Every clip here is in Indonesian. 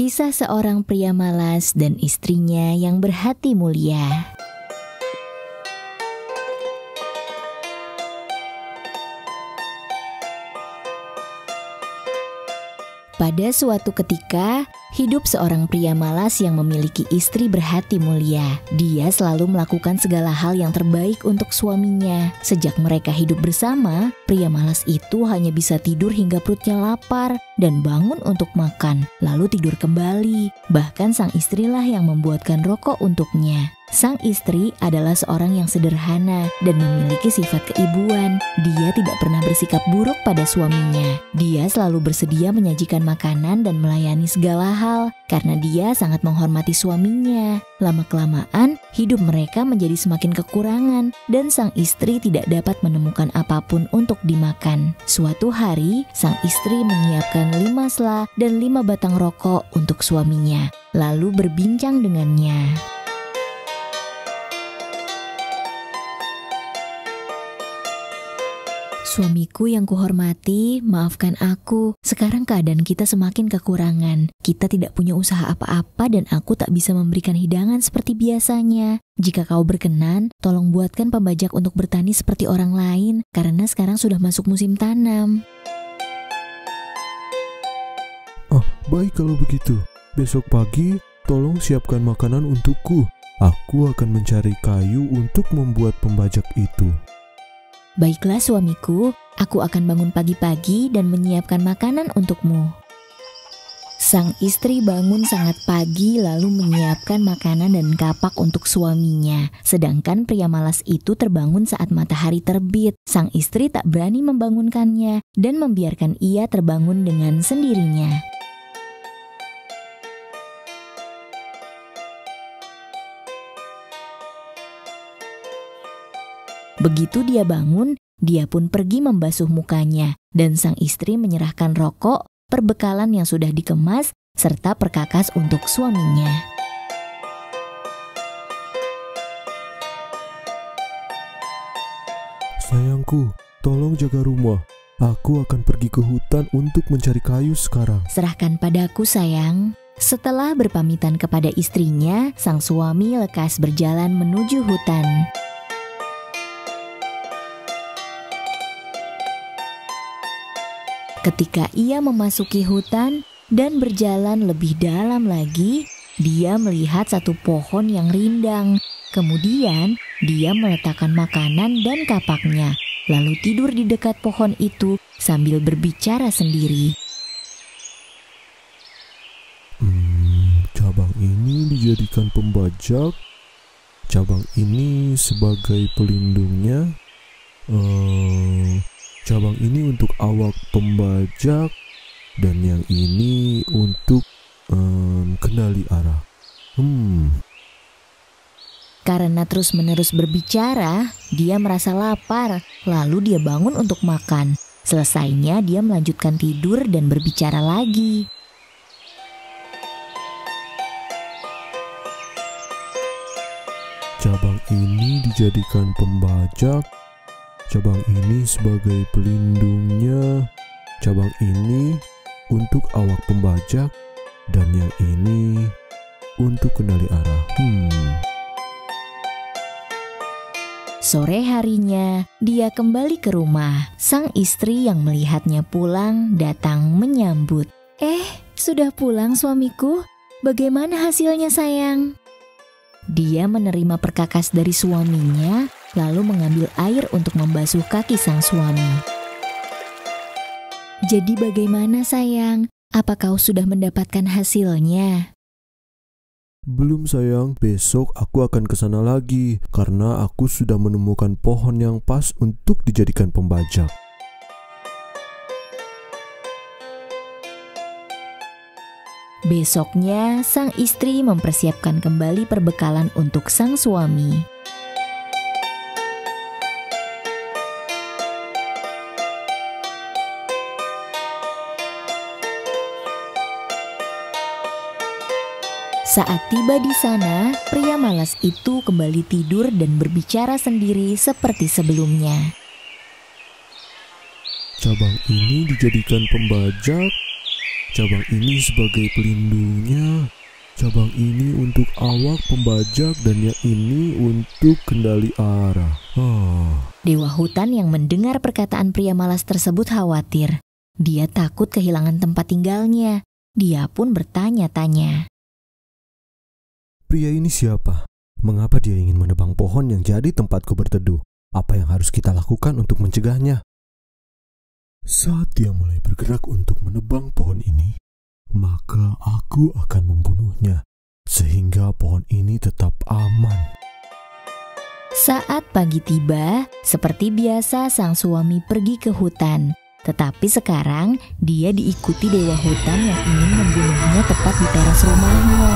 Kisah seorang pria malas dan istrinya yang berhati mulia. Pada suatu ketika, hidup seorang pria malas yang memiliki istri berhati mulia. Dia selalu melakukan segala hal yang terbaik untuk suaminya. Sejak mereka hidup bersama, pria malas itu hanya bisa tidur hingga perutnya lapar dan bangun untuk makan, lalu tidur kembali. Bahkan sang istrilah yang membuatkan rokok untuknya. Sang istri adalah seorang yang sederhana dan memiliki sifat keibuan. Dia tidak pernah bersikap buruk pada suaminya. Dia selalu bersedia menyajikan makanan dan melayani segala hal karena dia sangat menghormati suaminya. Lama-kelamaan, hidup mereka menjadi semakin kekurangan dan sang istri tidak dapat menemukan apapun untuk dimakan. Suatu hari, sang istri menyiapkan 5 sela dan 5 batang rokok untuk suaminya, lalu berbincang dengannya. Suamiku yang kuhormati, maafkan aku. Sekarang keadaan kita semakin kekurangan. Kita tidak punya usaha apa-apa dan aku tak bisa memberikan hidangan seperti biasanya. Jika kau berkenan, tolong buatkan pembajak untuk bertani seperti orang lain, karena sekarang sudah masuk musim tanam. Baik kalau begitu. Besok pagi, tolong siapkan makanan untukku. Aku akan mencari kayu untuk membuat pembajak itu. Baiklah suamiku, aku akan bangun pagi-pagi dan menyiapkan makanan untukmu. Sang istri bangun sangat pagi lalu menyiapkan makanan dan kapak untuk suaminya. Sedangkan pria malas itu terbangun saat matahari terbit. Sang istri tak berani membangunkannya dan membiarkan ia terbangun dengan sendirinya. Begitu dia bangun, dia pun pergi membasuh mukanya dan sang istri menyerahkan rokok, perbekalan yang sudah dikemas, serta perkakas untuk suaminya. Sayangku, tolong jaga rumah. Aku akan pergi ke hutan untuk mencari kayu sekarang. Serahkan padaku sayang. Setelah berpamitan kepada istrinya, sang suami lekas berjalan menuju hutan. Ketika ia memasuki hutan dan berjalan lebih dalam lagi, dia melihat satu pohon yang rindang. Kemudian, dia meletakkan makanan dan kapaknya, lalu tidur di dekat pohon itu sambil berbicara sendiri. Cabang ini dijadikan pembajak. Cabang ini sebagai pelindungnya. Cabang ini untuk awak pembajak dan yang ini untuk kendali arah. Karena terus-menerus berbicara, dia merasa lapar. Lalu dia bangun untuk makan. Selesainya dia melanjutkan tidur dan berbicara lagi. Cabang ini dijadikan pembajak. Cabang ini sebagai pelindungnya, cabang ini untuk awak pembajak, dan yang ini untuk kendali arah. Sore harinya, dia kembali ke rumah. Sang istri yang melihatnya pulang datang menyambut. Sudah pulang suamiku? Bagaimana hasilnya sayang? Dia menerima perkakas dari suaminya, lalu mengambil air untuk membasuh kaki sang suami. Jadi bagaimana sayang? Apa kau sudah mendapatkan hasilnya? Belum sayang, besok aku akan ke sana lagi karena aku sudah menemukan pohon yang pas untuk dijadikan pembajak. Besoknya, sang istri mempersiapkan kembali perbekalan untuk sang suami. Saat tiba di sana, pria malas itu kembali tidur dan berbicara sendiri seperti sebelumnya. Cabang ini dijadikan pembajak. cabang ini sebagai pelindungnya, cabang ini untuk awak pembajak, dan yang ini untuk kendali arah. Dewa hutan yang mendengar perkataan pria malas tersebut khawatir. Dia takut kehilangan tempat tinggalnya. Dia pun bertanya-tanya. Pria ini siapa? Mengapa dia ingin menebang pohon yang jadi tempatku berteduh? Apa yang harus kita lakukan untuk mencegahnya? Saat dia mulai bergerak untuk menebang pohon ini, maka aku akan membunuhnya, sehingga pohon ini tetap aman. Saat pagi tiba, seperti biasa sang suami pergi ke hutan. Tetapi sekarang dia diikuti dewa hutan yang ingin membunuhnya tepat di teras rumahnya.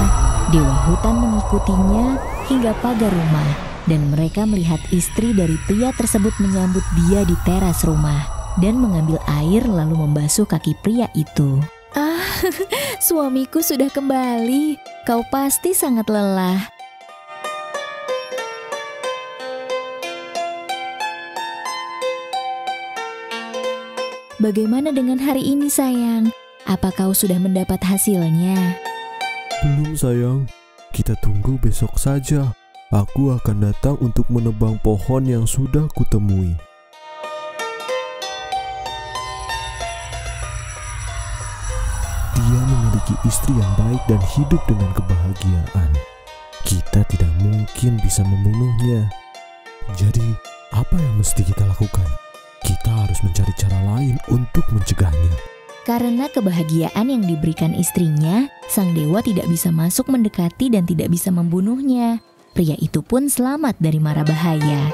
Dewa hutan mengikutinya hingga pagar rumah, dan mereka melihat istri dari pria tersebut menyambut dia di teras rumah dan mengambil air lalu membasuh kaki pria itu. Suamiku sudah kembali. Kau pasti sangat lelah. Bagaimana dengan hari ini, sayang? Apa kau sudah mendapat hasilnya? Belum, sayang. Kita tunggu besok saja. Aku akan datang untuk menebang pohon yang sudah kutemui. Dia memiliki istri yang baik dan hidup dengan kebahagiaan. Kita tidak mungkin bisa membunuhnya. Jadi, apa yang mesti kita lakukan? Kita harus mencari cara lain untuk mencegahnya. Karena kebahagiaan yang diberikan istrinya, sang dewa tidak bisa masuk mendekati dan tidak bisa membunuhnya. Pria itu pun selamat dari mara bahaya.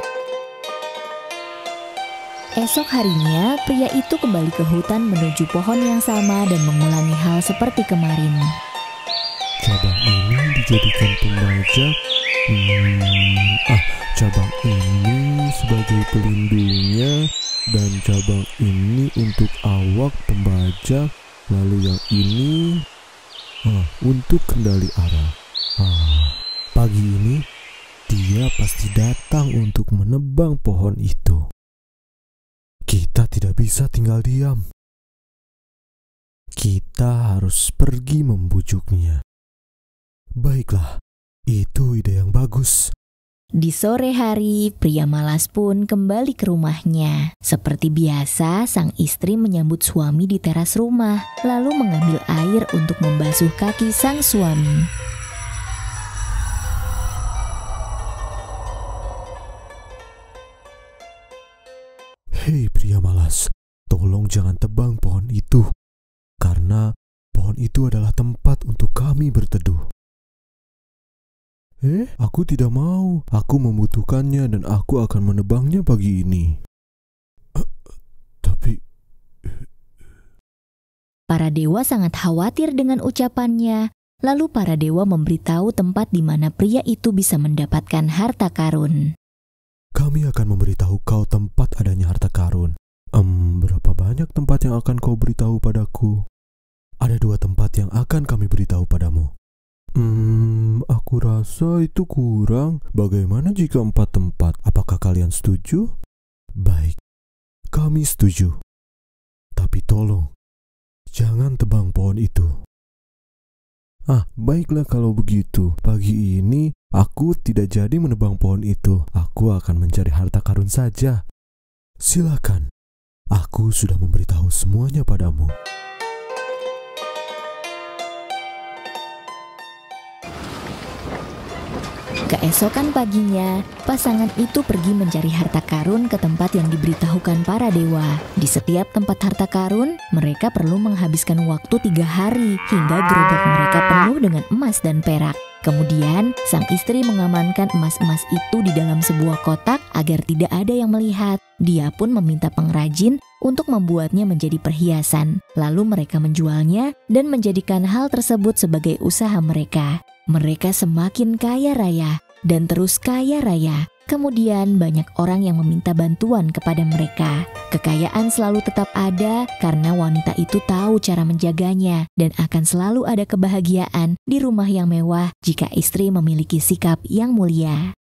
Esok harinya, pria itu kembali ke hutan menuju pohon yang sama dan mengulangi hal seperti kemarin. Cabang ini dijadikan pembajak. Cabang ini sebagai pelindungnya, dan cabang ini untuk awak pembajak. Lalu yang ini untuk kendali arah. Pagi ini dia pasti datang untuk menebang pohon itu. Kita tidak bisa tinggal diam. Kita harus pergi membujuknya. Baiklah, itu ide yang bagus. Di sore hari, pria malas pun kembali ke rumahnya. Seperti biasa, sang istri menyambut suami di teras rumah, lalu mengambil air untuk membasuh kaki sang suami. Hei pria malas, tolong jangan tebang pohon itu, karena pohon itu adalah tempat untuk kami berteduh. Aku tidak mau. Aku membutuhkannya dan aku akan menebangnya pagi ini. Tapi... Para dewa sangat khawatir dengan ucapannya. Lalu para dewa memberitahu tempat di mana pria itu bisa mendapatkan harta karun. Kami akan memberitahu kau tempat adanya harta karun. Berapa banyak tempat yang akan kau beritahu padaku? Ada 2 tempat yang akan kami beritahu padamu. Aku rasa itu kurang. Bagaimana jika 4 tempat? Apakah kalian setuju? Baik, kami setuju. Tapi tolong, jangan tebang pohon itu. Baiklah kalau begitu. Pagi ini aku tidak jadi menebang pohon itu. Aku akan mencari harta karun saja. Silakan. Aku sudah memberitahu semuanya padamu. Keesokan paginya, pasangan itu pergi mencari harta karun ke tempat yang diberitahukan para dewa. Di setiap tempat harta karun, mereka perlu menghabiskan waktu 3 hari hingga gerobak mereka penuh dengan emas dan perak. Kemudian, sang istri mengamankan emas-emas itu di dalam sebuah kotak agar tidak ada yang melihat. Dia pun meminta pengrajin untuk membuatnya menjadi perhiasan. Lalu mereka menjualnya dan menjadikan hal tersebut sebagai usaha mereka. Mereka semakin kaya raya dan terus kaya raya. Kemudian banyak orang yang meminta bantuan kepada mereka. Kekayaan selalu tetap ada karena wanita itu tahu cara menjaganya, dan akan selalu ada kebahagiaan di rumah yang mewah jika istri memiliki sikap yang mulia.